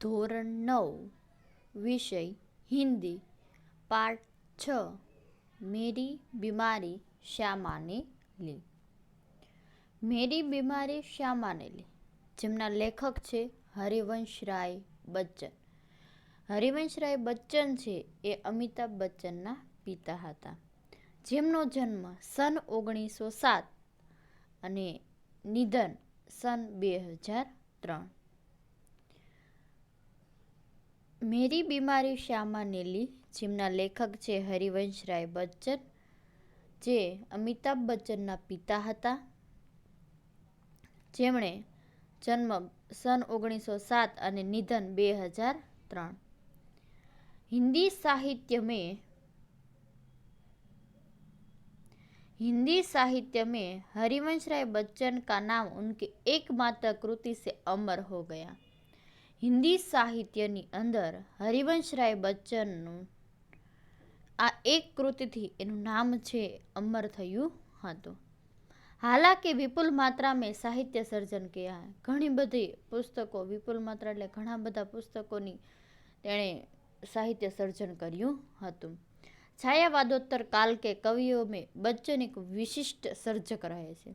ધોરણ 9 વિષય હિન્દી પાઠ 6 મેરી બીમારી શા માને લી. મેરી બીમારી શા માને લી, જેમના લેખક છે હરિવંશરાય બચ્ચન. હરિવંશરાય બચ્ચન છે એ અમિતાભ બચ્ચનના પિતા હતા, જેમનો જન્મ સન 1907 અને નિધન સન 2003. મેરી બીમારી શા માને લી, જેમના લેખક છે હરિવંશરાય બચ્ચન, જે અમિતાભ બચ્ચનના પિતા હતા, જેમણે જન્મ સન 1907 અને નિધન 2003. हिंदी साहित्य में हरिवंशराय बच्चन का नाम उनकी एकमात्र कृति से अमर हो गया. હિન્દી સાહિત્યની અંદર હરિવંશરાય બચ્ચનનું આ એક કૃતિથી એનું નામ છે અમર થયું હતું. હાલાકી વિપુલ માત્રા મેં સાહિત્ય સર્જન કિયા હૈ. ઘણી બધી પુસ્તકો, વિપુલ માત્રા એટલે ઘણા બધા પુસ્તકોની તેણે સાહિત્ય સર્જન કર્યું હતું. છાયાવાદોત્તર કાલ કે કવિઓ મેં બચ્ચન એક વિશિષ્ટ સર્જક રહે છે.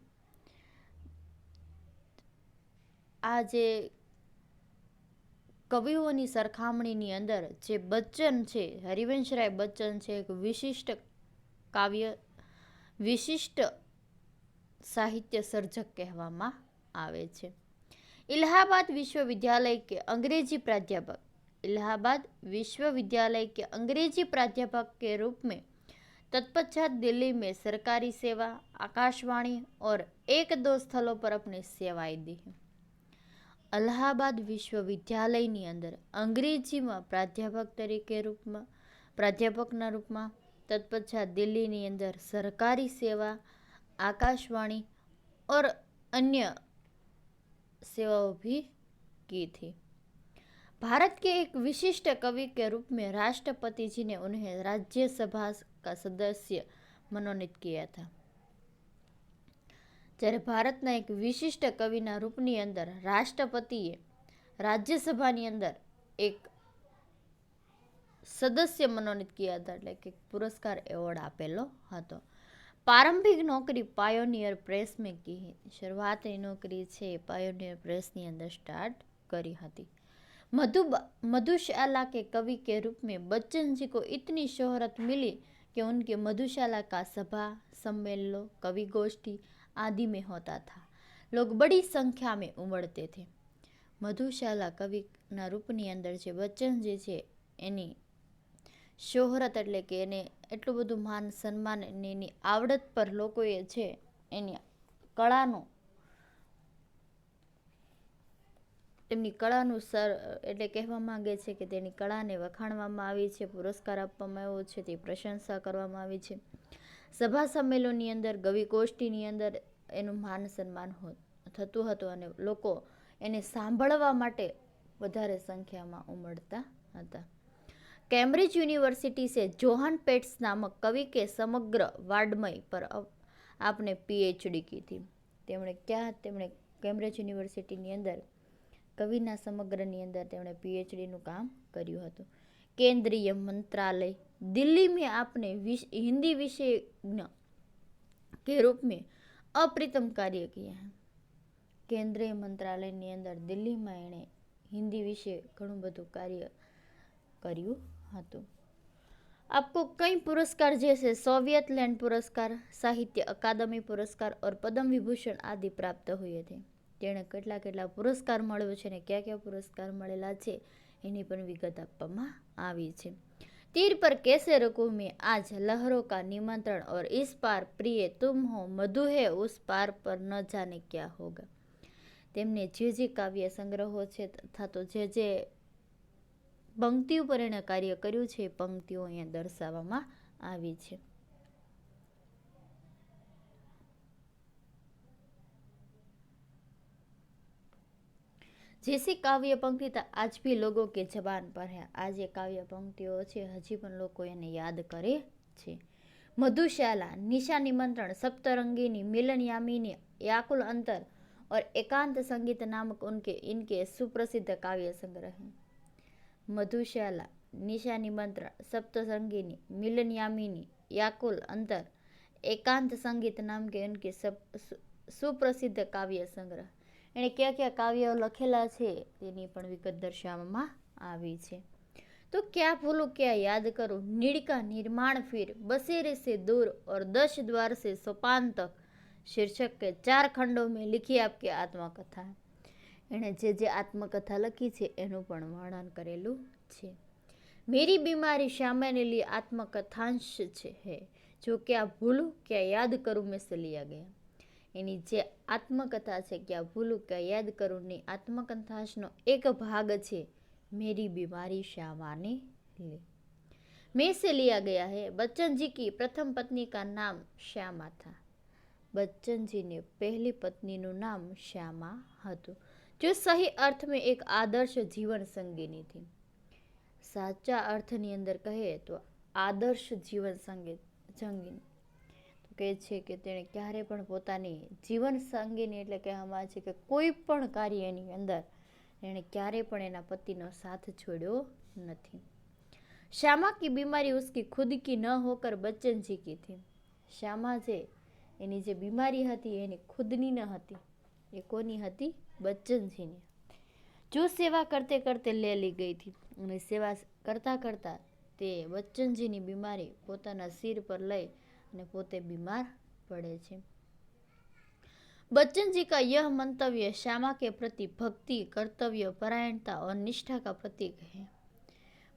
આ જે કવિઓની સરખામણીની અંદર જે બચ્ચન છે, હરિવંશરાય બચ્ચન છે, એક વિશિષ્ટ સાહિત્ય સર્જક કહેવામાં આવે છે. इलाहाबाद विश्वविद्यालय के अंग्रेजी प्राध्यापक. इलाहाबाद विश्वविद्यालय के अंग्रेजी प्राध्यापक के रूप में तत्पश्चात दिल्ली में सरकारी सेवा, आकाशवाणी और एक दो स्थलों पर अपनी सेवाएं दी हैं. અલ્હાબાદ વિશ્વવિદ્યાલયની અંદર અંગ્રેજીમાં પ્રાધ્યાપકના રૂપમાં, તત્પશ્ચાત દિલ્હીની અંદર સરકારી સેવા, आकाशवाणी और अन्य सेवाओं भी की थी. भारत के एक विशिष्ट कवि के रूप में राष्ट्रपति जी ने उन्हें राज्यसभा का सदस्य मनोनीत किया था. જ્યારે ભારતના એક વિશિષ્ટ કવિના રૂપની અંદર રાષ્ટ્રપતિએ રાજ્યસભાની અંદર એક સદસ્ય મનોનીત કિયા હતા, એટલે કે પુરસ્કાર એવોર્ડ આપેલો હતો. પ્રારંભિક નોકરી પાયોનિયર પ્રેસ મેં કી. શરૂઆતની નોકરી છે પાયોનિયર પ્રેસની અંદર સ્ટાર્ટ કરી હતી. मधुशाला के कवि के रूप में बच्चन जी को इतनी शोहरत मिली कि उनके मधुशाला का सभा सम्मेलनों, कवि गोष्ठी आदि में होता था. लोग बड़ी संख्या में उमड़ते थे. મધુશાલા કવિના રૂપની અંદર જે બચ્ચન જે છે એની શોહરત એટલે કે એને એટલું બધું માન સન્માન એની આવડત પર લોકોએ છે એની કળાનું એટલે કહેવા માંગે છે કે તેની કળાને વખાણવામાં આવી છે, પુરસ્કાર આપવામાં આવ્યો છે, તે પ્રશંસા કરવામાં આવી છે. સભા સંમેલનની અંદર, કવિ ગોષ્ઠીની અંદર એનું માન સન્માન થતું હતું અને લોકો એને સાંભળવા માટે વધારે સંખ્યામાં ઉમડતા હતા. कैम्ब्रिज यूनिवर्सिटी से जोहान पेट्स नामक कवि के समग्र वाङ्मय पर आपने PhD की थी. તેમણે કેમ્બ્રિજ યુનિવર્સિટીની અંદર કવિના સમગ્રની અંદર તેમણે PhDનું કામ કર્યું હતું. केंद्रीय मंत्रालय दिल्ली में आपने हिंदी विषयज्ञ के रूप में अप्रतिम कार्य किया है. કેન્દ્રીય મંત્રાલયની અંદર દિલ્હીમાં એણે હિન્દી વિશે ઘણું બધું કાર્ય કર્યું હતું. आपको कई पुरस्कार जैसे सोवियत लैंड पुरस्कार, साहित्य अकादमी पुरस्कार और पद्म विभूषण आदि प्राप्त हुए थे. તેણે કેટલા પુરસ્કાર મળ્યો છે અને કયા પુરસ્કાર મળેલા છે એની પણ વિગત આપવામાં આવી છે. तीर पर कैसे रुकूं मैं आज लहरों का निमंत्रण और इस पार प्रिय तुम हो मधु है उस पार पर न जाने क्या होगा. તેમને જે કાવ્ય સંગ્રહો છે તથા તો જે પંક્તિઓ પર એણે કાર્ય કર્યું છે એ પંક્તિઓ અહીંયા દર્શાવવામાં આવી છે. जैसी काव्य पंक्ति आज भी लोगों के जबान पर है. આ જે કાવ્ય પંક્તિઓ છે હજી પણ લોકો એને યાદ કરે છે. मधुशाला, निशा निमंत्रण, सप्तरंगिनी, मिलन यामिनी, याकुल अंतर और एकांत संगीत नामक इनके सुप्रसिद्ध काव्य संग्रह हैं. મધુશાલા, નિશાની મંત્ર, સપ્તસંગીની, મિલનયામિની, याकुल अंतर, एकांत संगीत नाम के उनके સુપ્રસિદ્ધ કાવ્ય સંગ્રહ. એણે કયા કયા કાવ્યો લખેલા છે તેની પણ વિગત દર્શાવવામાં આવી છે. तो क्या भूलूं क्या याद करूं, नीड़ का निर्माण फिर, बसेरे से दूर और 10 द्वार से सोपान तक, शीर्षक के 4 खंडों में लिखी आपकी आत्मकथा. એણે જે આત્મકથા લખી છે એનું પણ વર્ણન કરેલું છે. मेरी बीमारी सामान्य लिए आत्मकथांश है, जो क्या भूलूं क्या याद करूं में से लिया गया. એની જે આત્મકથા છે ક્યાં ભૂલું ક્યાં યાદ કરું ની આત્મકથાંશનો એક ભાગ છે मेरी बीमारी सामान्य लिए में से लिया गया है. बच्चन जी की प्रथम पत्नी का नाम श्यामा था. बच्चन जी ने पहली पत्नीનું નામ શ્યામા હતું, जो सही अर्थ में एक आदर्श जीवन संगिनी थी. સાચા અર્થની અંદર કહે તો આદર્શ જીવન સંગીની કહે છે કે તેણે ક્યારે પણ પોતાની જીવન સંગીની એટલે કહેવામાં છે કે કોઈ પણ કાર્યની અંદર એણે ક્યારે પણ એના પતિનો સાથ છોડ્યો નથી. श्यामा की बीमारी उसकी खुद की न होकर बच्चन जी की थी. શ્યામા છે એની જે બીમારી હતી એની ખુદની ન હતી, એ કોની હતી? બચ્ચનજીની. જો સેવા કરતે કરતે લે લી ગઈ હતી, અને સેવા કરતા કરતા તે બચ્ચનજીની બીમારી પોતાના સિર પર લઈ અને પોતે બીમાર પડે છે. बच्चन जी का यह मंतव्य श्यामा के प्रति भक्ति, कर्तव्य, परायणता और निष्ठा का प्रतीक है.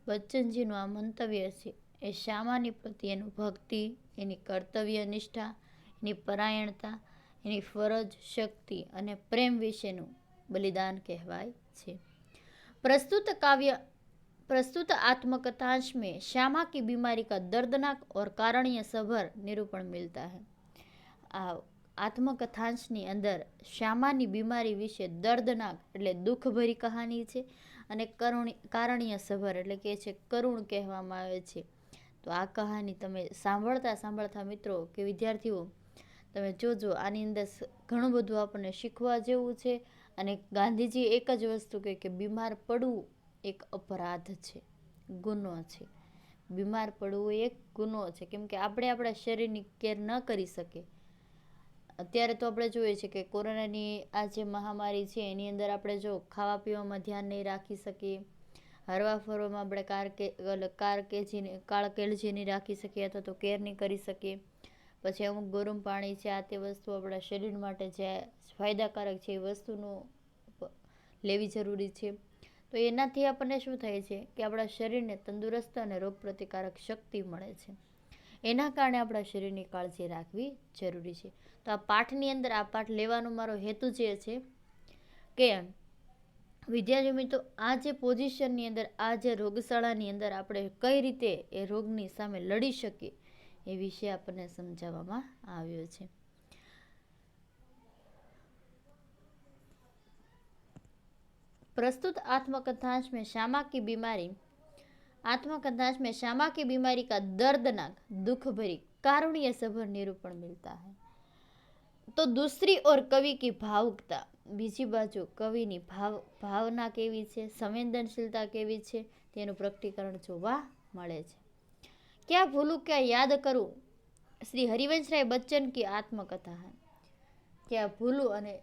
બચ્ચનજીનું આ મંતવ્ય છે એ શ્યામાની પ્રતિ એનું ભક્તિ, એની કર્તવ્ય નિષ્ઠા, એની પરાયણતા, એની ફરજ, શક્તિ અને પ્રેમ વિશેનું બલિદાન કહેવાય છે. प्रस्तुत आत्मकथांश में श्यामा की बीमारी का दर्दनाक और कारणीय सभर निरूपण मिलता है. આ આત્મકથાંશની અંદર શ્યામાની બીમારી વિશે દર્દનાક એટલે દુઃખભરી કહાની છે, અને કારણીય સભર એટલે કે છે કરુણ કહેવામાં આવે છે. તો આ કહાની તમે સાંભળતા મિત્રો કે વિદ્યાર્થીઓ તમે જોજો, આની અંદર ઘણું બધું આપણને શીખવા જેવું છે. અને ગાંધીજી એક જ વસ્તુ કહે કે બીમાર પડવું એક અપરાધ છે, ગુનો છે. બીમાર પડવું એક ગુનો છે, કેમ કે આપણે આપણા શરીરની કેર ન કરી શકીએ. અત્યારે તો આપણે જોઈએ છે કે કોરોનાની આ જે મહામારી છે એની અંદર આપણે જો ખાવા પીવામાં ધ્યાન નહીં રાખી શકીએ, હરવા ફરવામાં આપણે કાળકેળજી નહીં રાખી શકીએ અથવા તો કેર નહીં કરી શકીએ. પછી અમુક ગરમ પાણી છે, આ તે વસ્તુ આપણા શરીર માટે જે ફાયદાકારક છે એ વસ્તુનું લેવી જરૂરી છે. તો એનાથી આપણને શું થાય છે કે આપણા શરીરને તંદુરસ્ત અને રોગપ્રતિકારક શક્તિ મળે છે. એના કારણે આપણા શરીરની કાળજી રાખવી જરૂરી છે. તો આ પાઠની અંદર આ પાઠ લેવાનો મારો હેતુ જે છે કે વિદ્યાર્થી મિત્રો આ જે પોઝિશનની અંદર, આ જે રોગશાળાની અંદર આપણે કઈ રીતે એ રોગની સામે લડી શકીએ એ વિશે આપણને સમજાવવામાં આવ્યો છે. प्रस्तुत आत्मकथांश में श्यामा की बीमारी का दर्दनाक, दुख भरी, कारुण्य सभर निरूपण मिलता है. तो दूसरी ओर कवि की भावुकता, બીજી બાજુ કવિની ભાવના કેવી છે, સંવેદનશીલતા કેવી છે તેનું પ્રકટીકરણ જોવા મળે છે. क्या भूलूं क्या याद करूं श्री हरिवंशराय बच्चन की आत्मकथा है. ક્યાં ભૂલું અને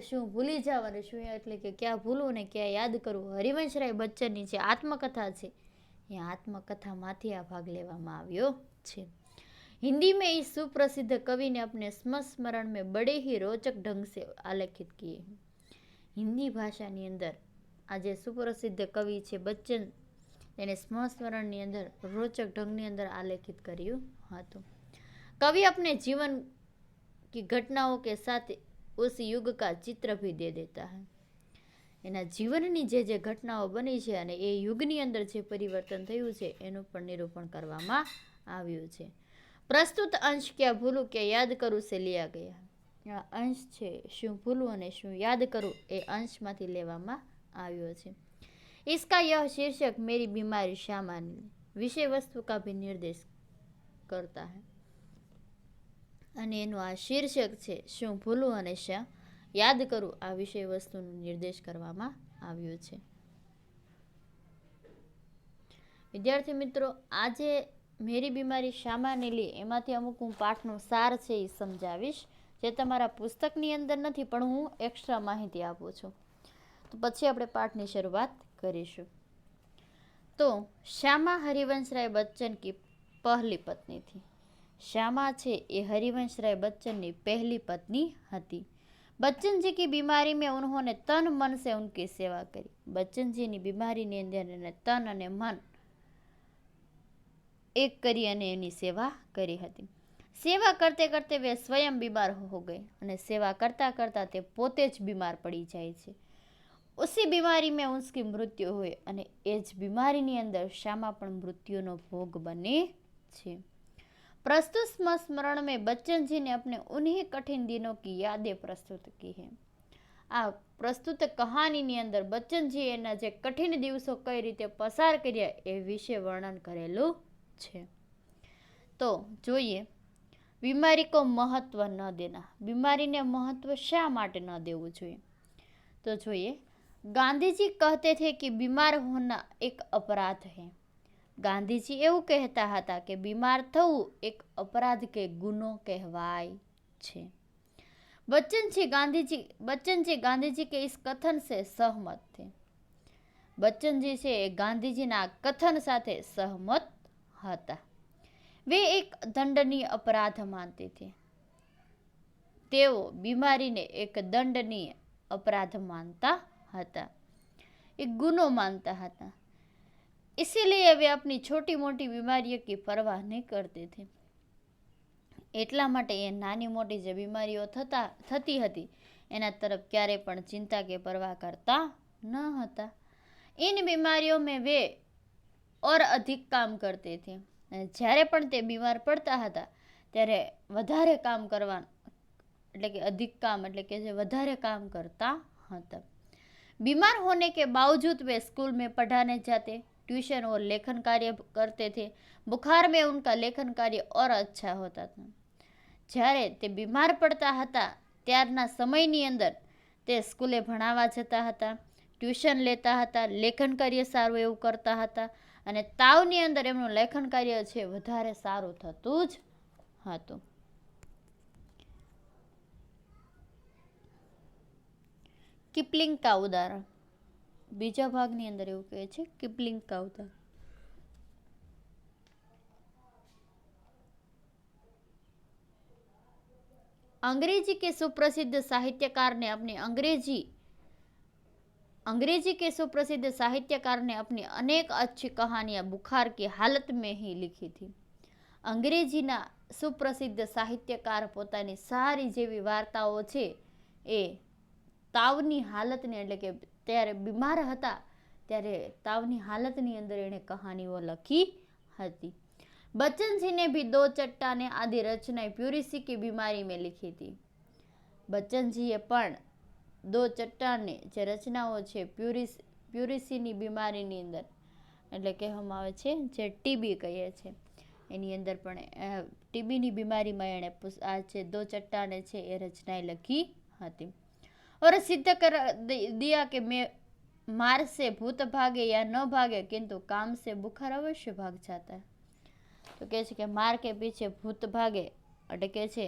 શું ભૂલી જાવ અને શું એટલે કે ક્યાં ભૂલું અને ક્યાં યાદ કરું, હરિવંશરાય બચ્ચનની જે આત્મકથા છે એ આત્મકથામાંથી આ ભાગ લેવામાં આવ્યો છે. हिंदी में इस सुप्रसिद्ध कवि ने अपने स्मरण में बड़े ही रोचक ढंग से आलेखित किए हैं. હિન્દી ભાષાની અંદર આ જે સુપ્રસિદ્ધ કવિ છે બચ્ચન, એને સ્મરણની અંદર રોચક ઢંગની અંદર આલેખિત કર્યું હતું. कवि अपने जीवन की घटनाओं के साथ उस युग का चित्र भी दे देता है. એના જીવનની જે ઘટનાઓ બની છે અને એ યુગની અંદર જે પરિવર્તન થયું છે એનું પણ નિરૂપણ કરવામાં આવ્યું છે. પ્રસ્તુત અંશ ક્યાં ભૂલું ક્યાં યાદ કરું સે લિયા ગયા. આ અંશ છે શું ભૂલું અને શું યાદ કરું એ અંશમાંથી લેવામાં આવ્યો છે. इसका यह शीर्षक मेरी बीमारी सामान्य विषय वस्तु का भी निर्देश करता है. અને એનું આ શીર્ષક છે શું ભૂલું અને શા યાદ કરું, આ વિષય વસ્તુનો નિર્દેશ કરવામાં આવ્યો છે. વિદ્યાર્થી મિત્રો, આજે મેરી બીમારી શામાને લે એમાંથી અમુક હું પાઠનો સાર છે એ સમજાવીશ, જે તમારા પુસ્તકની અંદર નથી પણ હું એક્સ્ટ્રા માહિતી આપું છું. તો પછી આપણે પાઠની શરૂઆત કરીશું. તો શ્યામા હરિવંશરાય બચ્ચન કી પહેલી પત્ની थी. श्यामा છે એ हरिवंशराय बच्चन की पहली पत्नी હતી. बच्चन जी की बीमारी में उन्होंने तन मन से उनकी सेवा करी. बच्चन जी ની બીમારીની અંદર તન અને મન એક કરી અને એની સેવા કરી હતી. સેવા કરતે કરતે વે સ્વયં બીમાર હો ગए અને સેવા કરતા કરતા તે પોતે જ બીમાર પડી જાય છે. ઉસી બીમારી में उसकी मृत्यु हुई અને એ જ બીમારીની અંદર શ્યામા પણ મૃત્યુનો ભોગ બને છે. प्रस्तुत स्मरण में बच्चन जी ने अपने उन्हीं कठिन दिनों की यादें प्रस्तुत की है. આ પ્રસ્તુત કહાનીની અંદર બચ્ચનજી એના જે કઠિન દિવસો કઈ રીતે પસાર કર્યા એ વિશે વર્ણન કરેલું છે. તો જોઈએ, બીમારી કો મહત્વ ન દેના. બીમારીને મહત્વ શા માટે ન દેવું જોઈએ? તો જોઈએ, ગાંધીજી કહેતે થે કે બીમાર હોના એક અપરાધ હૈ. ગાંધીજી એવું કહેતા હતા કે બીમાર થવું એક અપરાધ કે ગુનો કહેવાય છે. बच्चन जी गांधी जी के इस कथन से सहमत थे. बच्चनजी છે એ ગાંધીજીના કથન સાથે સહમત હતા. वे एक दंडनीय अपराध मानते थे. તેઓ બીમારીને એક દંડનીય અપરાધ માનતા હતા, એક ગુનો માનતા હતા. इसीलिए वे अपनी छोटी मोटी बीमारियों की परवाह नहीं करते थे. એટલા માટે એ નાની મોટી જે બીમારીઓ થતી હતી એના તરફ ક્યારે પણ ચિંતા કે પરવા કરતા ન હતા. इन बीमारियों में वे और अधिक काम करते थे. જ્યારે પણ તે બીમાર પડતા હતા ત્યારે વધારે કામ કરવા, એટલે કે અધિક કામ એટલે કે જે વધારે કામ કરતા હતા. बीमार होने के बावजूद वे स्कूल में पढ़ाने जाते, ट्यूशन और लेखन कार्य करते थे. बुखार में उनका लेखन कार्य और अच्छा होता था. જ્યારે તે બીમાર પડતા હતા ત્યારના સમયની અંદર તે સ્કૂલે ભણાવવા જતા હતા, ટ્યુશન લેતા હતા, લેખન કાર્ય સારું એવું કરતા હતા અને તાવની અંદર એમનું લેખન કાર્ય છે વધારે સારું થતું જ હતું. કિપલિંગ કા ઉદાહરણ. બીજા ભાગની અંદર એવું કહે છે કિપલિંગ કા ઉદાહરણ. अंग्रेजी के सुप्रसिद्ध साहित्यकार ने अपनी अंग्रेजी के सुप्रसिद्ध साहित्यकार ने अपनी अनेक अच्छी कहानियां बुखार की हालत में ही लिखी थी. અંગ્રેજીના સુપ્રસિદ્ધ સાહિત્યકાર પોતાની સારી જેવી વાર્તાઓ છે એ તાવની હાલતને, એટલે કે ત્યારે બીમાર હતા ત્યારે તાવની હાલતની અંદર એણે કહાનીઓ લખી હતી. बच्चन जी ने भी दो चट्टाने आदि रचनाएं प्यूरिसी की बीमारी में लिखी थी. બચ્ચનજીએ પણ દો ચટ્ટાને જે રચનાઓ છે પ્યુરિસીની બીમારીની અંદર, એટલે કહેવામાં આવે છે જે ટીબી કહીએ છે એની અંદર પણ ટીબીની બીમારીમાં એણે આ છે દો ચટ્ટાને છે એ રચનાએ લખી હતી. और सिद्ध कर दिया कि मैं मार से भूत भागे या न भागे किंतु काम से बुखार अवश्य भाग जाता है. તો કહે છે કે માર કે પીછે ભૂત ભાગે, એટલે કે છે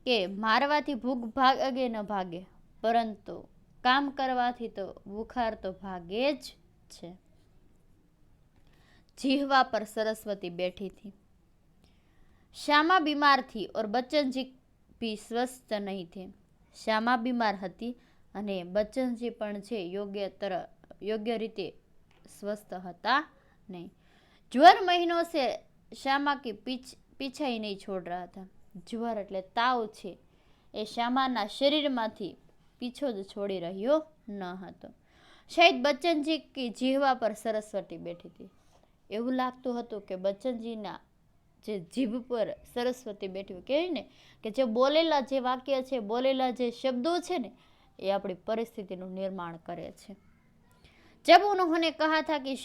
કે મારવાથી ભૂખ ભાગે ન ભાગે પરંતુ કામ કરવાથી તો બુખાર તો ભાગે જ છે. જીહવા પર સરસ્વતી બેઠી थी. श्यामा बीमार थी और बच्चनजी भी स्वस्थ नहीं थे. શ્યામા બીમાર હતી અને બચ્ચનજી પણ છે યોગ્ય રીતે સ્વસ્થ હતા નહીં. જ્વર મહિનો से श्यामा की पीछा ही नहीं छोड़ रहा था. જ્વર એટલે તાવ છે એ શ્યામાના શરીરમાંથી પીછો જ છોડી રહ્યો ન હતો. શાયદ બચ્ચનજી કી જીહવા પર સરસ્વતી બેઠી હતી. એવું લાગતું હતું કે બચ્ચનજીના જે જીભ પર સરસ્વતી બેઠી હોય, કહે ને કે જે બોલેલા જે વાક્ય છે, બોલેલા જે શબ્દો છે ને એ આપણી પરિસ્થિતિનું નિર્માણ કરે છે. जब उन्होंने कहा था कि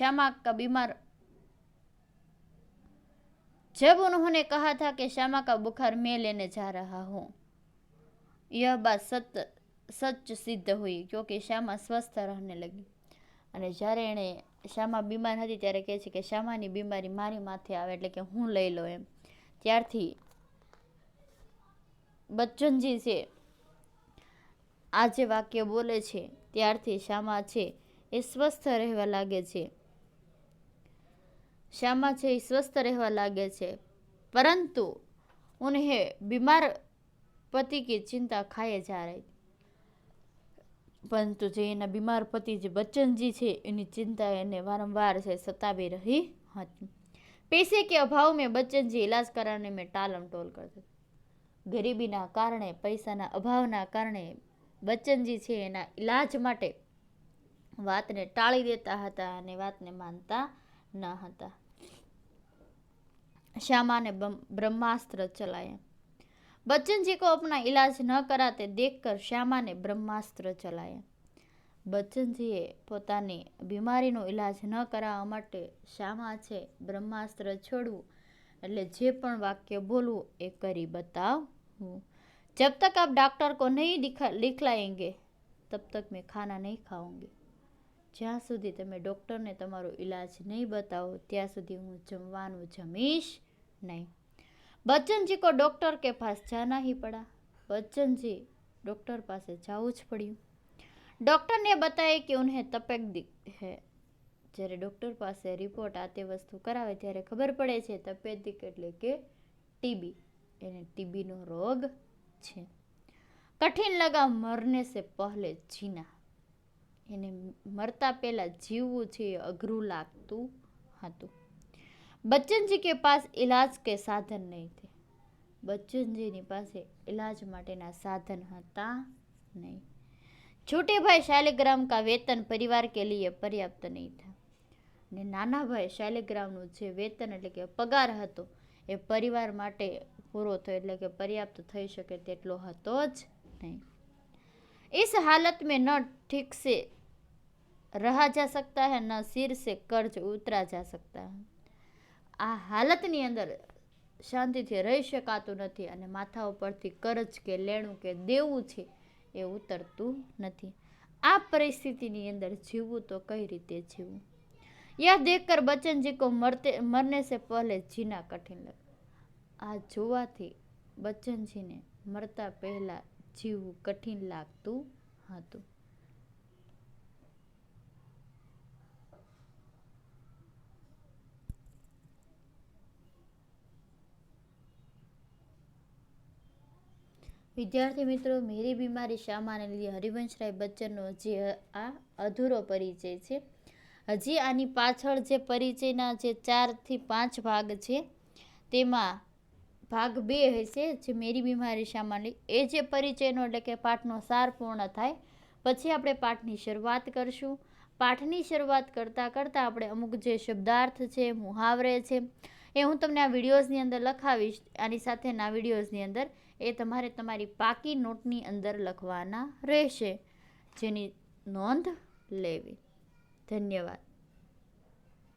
श्यामा का बुखार मैं लेने जा रहा हूँ, यह बात सच सिद्ध हुई क्योंकि श्यामा स्वस्थ रहने लगी. અને જ્યારે એણે શ્યામા બીમાર હતી ત્યારે કહે છે કે શ્યામાની બીમારી મારી માથે આવે એટલે કે હું લઈ લો એમ. ત્યારથી બચ્ચનજી છે આ જે વાક્ય બોલે છે ત્યારથી શ્યામા છે એ સ્વસ્થ રહેવા લાગે છે. શ્યામા છે એ સ્વસ્થ રહેવા લાગે છે. परंतु उन्हें बीमार पति की चिंता खाए जा रही. પરંતુ જે એના બીમાર પતિ જે બચ્ચનજી છે એની ચિંતા એને વારંવાર છે સતાવી રહી હતી. पैसे के अभाव में बच्चनजी इलाज कराने में टालम टोल करते. ગરીબીના કારણે પૈસાના અભાવના કારણે બચ્ચનજી છે એના ઈલાજ માટે વાતને ટાળી દેતા હતા અને વાતને માનતા ન હતા. श्यामा ने ब्रह्मास्त्र चलाया. बच्चन जी को अपना इलाज न कराते देखकर श्यामा ने ब्रह्मास्त्र चलाया. બચ્ચનજીએ પોતાની બીમારીનો ઈલાજ ન કરાવવા માટે શ્યામા છે બ્રહ્માસ્ત્ર છોડવું એટલે જે પણ વાક્ય બોલવું એ કરી બતાવવું. જબ તક આપ ડॉक्टर को नहीं दिखलाएंगे तब तक मैं खाना नहीं खाऊंगी. જ્યાં સુધી તમે ડૉક્ટરને તમારો ઈલાજ નહીં બતાવો ત્યાં સુધી હું જમવાનું જમીશ नहीं. बच्चन जी को डॉक्टर के पास जाना ही पड़ा. बच्चन जी डॉक्टर पास जाऊँ ज पड़्યું. डॉक्टर ने बताया कि उन्हें तपेदिक है. જ્યારે ડૉક્ટર પાસે રિપોર્ટ આ તે વસ્તુ કરાવે ત્યારે ખબર પડે છે તપેદિક એટલે કે ટીબી, એને ટીબીનો રોગ છે. કઠિન લગા મરને સે પહેલે જીના. એને મરતા પહેલાં જીવવું છે એ અઘરું લાગતું હતું. બચ્ચનજી કે પાસ ઇલાજ કે સાધન નહીં થે. બચ્ચનજીની પાસે ઇલાજ માટેના સાધન હતા નહીં. छोटे भाई शालिग्राम का वेतन परिवार के लिए पर्याप्त नहीं था. ને નાના ભાઈ શાલિગ્રામનું જે વેતન એટલે કે પગાર હતો એ પરિવાર માટે પૂરો થયો એટલે કે પર્યાપ્ત થઈ શકે તેટલો હતો જ નહીં. इस हालत में न ठीक से रहा जा सकता है न सिर से कर्ज उतरा जा सकता है. આ હાલતની અંદર શાંતિથી રહી શકાતું નથી અને માથા ઉપરથી કરજ કે લેણું કે દેવું છે એ ઉતરતું નથી. આ પરિસ્થિતિની અંદર જીવવું તો કઈ રીતે જીવવું. यह देखकर बच्चन जी को मरने से पहले जीना कठिन लगा. આ જોવાથી બચ્ચનજીને મરતા પહેલા જીવવું કઠિન લાગતું હતું. વિદ્યાર્થી મિત્રો, મેરી બીમારી શ્યામાને લીધે હરિવંશરાય બચ્ચનનો જે આ અધૂરો પરિચય છે. હજી આની પાછળ જે પરિચયના જે 4 થી 5 ભાગ છે તેમાં ભાગ 2 હશે જે મેરી બીમારી શ્યામાની. એ જે પરિચયનો એટલે કે પાઠનો સાર પૂર્ણ થાય પછી આપણે પાઠની શરૂઆત કરશું. પાઠની શરૂઆત કરતાં આપણે અમુક જે શબ્દાર્થ છે, મુહાવરે છે એ હું તમને આ વિડીયોઝની અંદર લખાવીશ. આની સાથેના વિડીયોઝની અંદર એ તમારે તમારી પાકી નોટની અંદર લખવાના રહેશે જેની નોંધ લેવી. ધન્યવાદ.